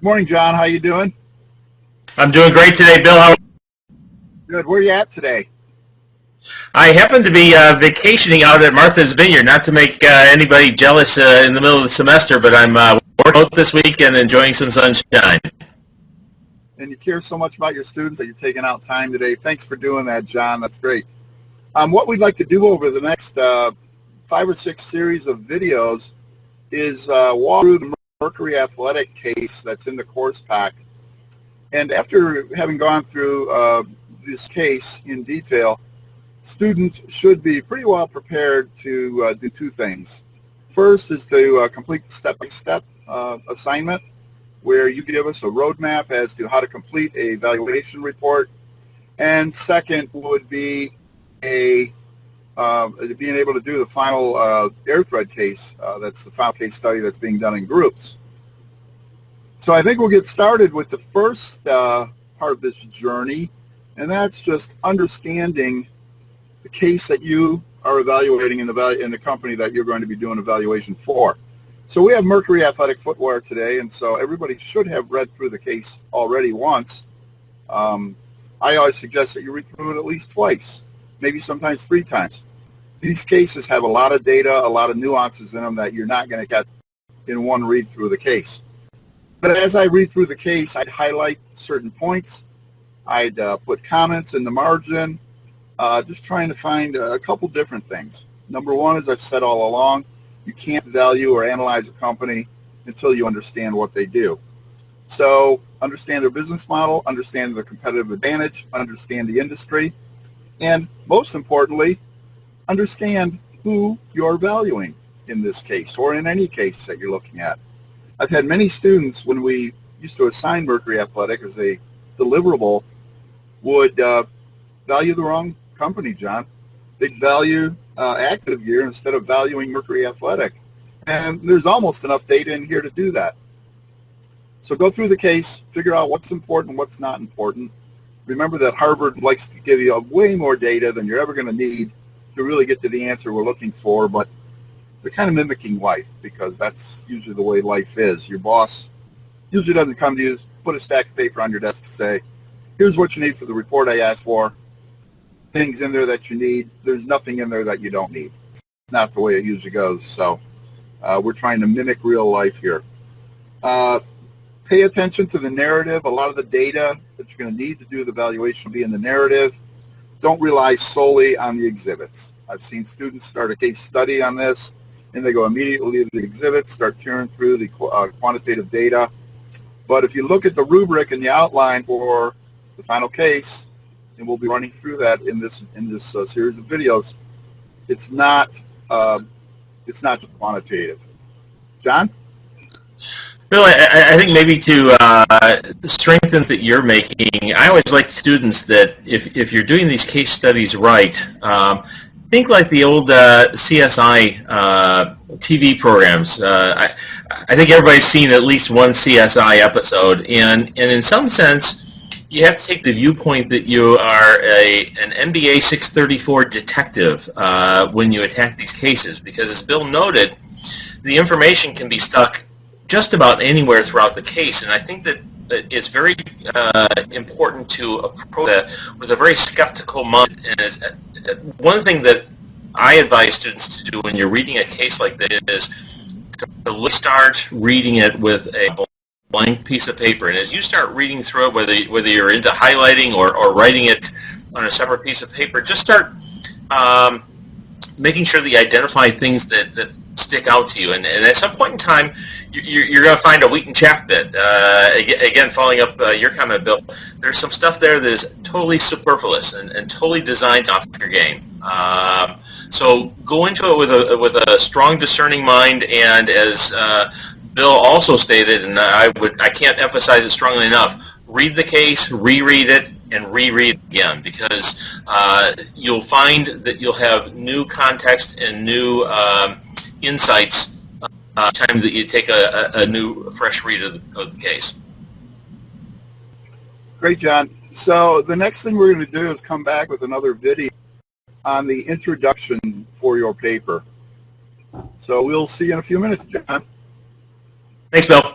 Morning, John. How you doing? I'm doing great today, Bill. How? Good. Where are you at today? I happen to be vacationing out at Martha's Vineyard, not to make anybody jealous in the middle of the semester, but I'm working out this week and enjoying some sunshine. And you care so much about your students that you're taking out time today. Thanks for doing that, John. That's great. What we'd like to do over the next 5 or 6 series of videos is walk through the Mercury Athletic case that's in the course pack. And after having gone through this case in detail, students should be pretty well prepared to do 2 things. First is to complete the step-by-step assignment, where you give us a roadmap as to how to complete a evaluation report. And second would be being able to do the final AirThread case. That's the final case study that's being done in groups. So I think we'll get started with the first part of this journey, and that's just understanding the case that you are evaluating in the company that you're going to be doing evaluation for. So we have Mercury Athletic Footwear today, and so everybody should have read through the case already once. I always suggest that you read through it at least twice, maybe sometimes 3 times. These cases have a lot of data, a lot of nuances in them that you're not going to get in one read through the case. But as I read through the case, I'd highlight certain points. I'd put comments in the margin, just trying to find a couple different things. Number one, as I've said all along, you can't value or analyze a company until you understand what they do. So understand their business model, understand the competitive advantage, understand the industry, and most importantly, understand who you're valuing in this case or in any case that you're looking at. I've had many students, when we used to assign Mercury Athletic as a deliverable, would value the wrong company, John. They'd value Active Gear instead of valuing Mercury Athletic. And there's almost enough data in here to do that. So go through the case, figure out what's important, what's not important. Remember that Harvard likes to give you way more data than you're ever going to need to really get to the answer we're looking for, but they're kind of mimicking life, because that's usually the way life is. Your boss usually doesn't come to you, put a stack of paper on your desk and say, here's what you need for the report I asked for. Things in there that you need. There's nothing in there that you don't need. It's not the way it usually goes. So we're trying to mimic real life here. Pay attention to the narrative. A lot of the data that you're going to need to do the evaluation will be in the narrative. Don't rely solely on the exhibits. I've seen students start a case study on this, and they go immediately to the exhibits, start tearing through the quantitative data. But if you look at the rubric and the outline for the final case, and we'll be running through that in this series of videos, it's not just quantitative. John? Bill, I think maybe to strengthen that you're making, I always like students that if you're doing these case studies right, think like the old CSI TV programs. I think everybody's seen at least one CSI episode, and in some sense, you have to take the viewpoint that you are an NBA 634 detective when you attack these cases, because as Bill noted, the information can be stuck just about anywhere throughout the case, and I think that it's very important to approach that with a very skeptical mind. And one thing that I advise students to do when you're reading a case like this is to start reading it with a blank piece of paper, and as you start reading through it, whether you're into highlighting or writing it on a separate piece of paper, just start making sure that you identify things that stick out to you, and at some point in time, you're going to find a wheat and chaff bit. Again, following up your comment, Bill, there's some stuff there that is totally superfluous and totally designed off your game. So go into it with a strong, discerning mind, and as Bill also stated, and I can't emphasize it strongly enough, read the case, reread it, and reread it again, because you'll find that you'll have new context and new insights time that you take a new, fresh read of the case. Great, John. So the next thing we're going to do is come back with another video on the introduction for your paper. So we'll see you in a few minutes, John. Thanks, Bill.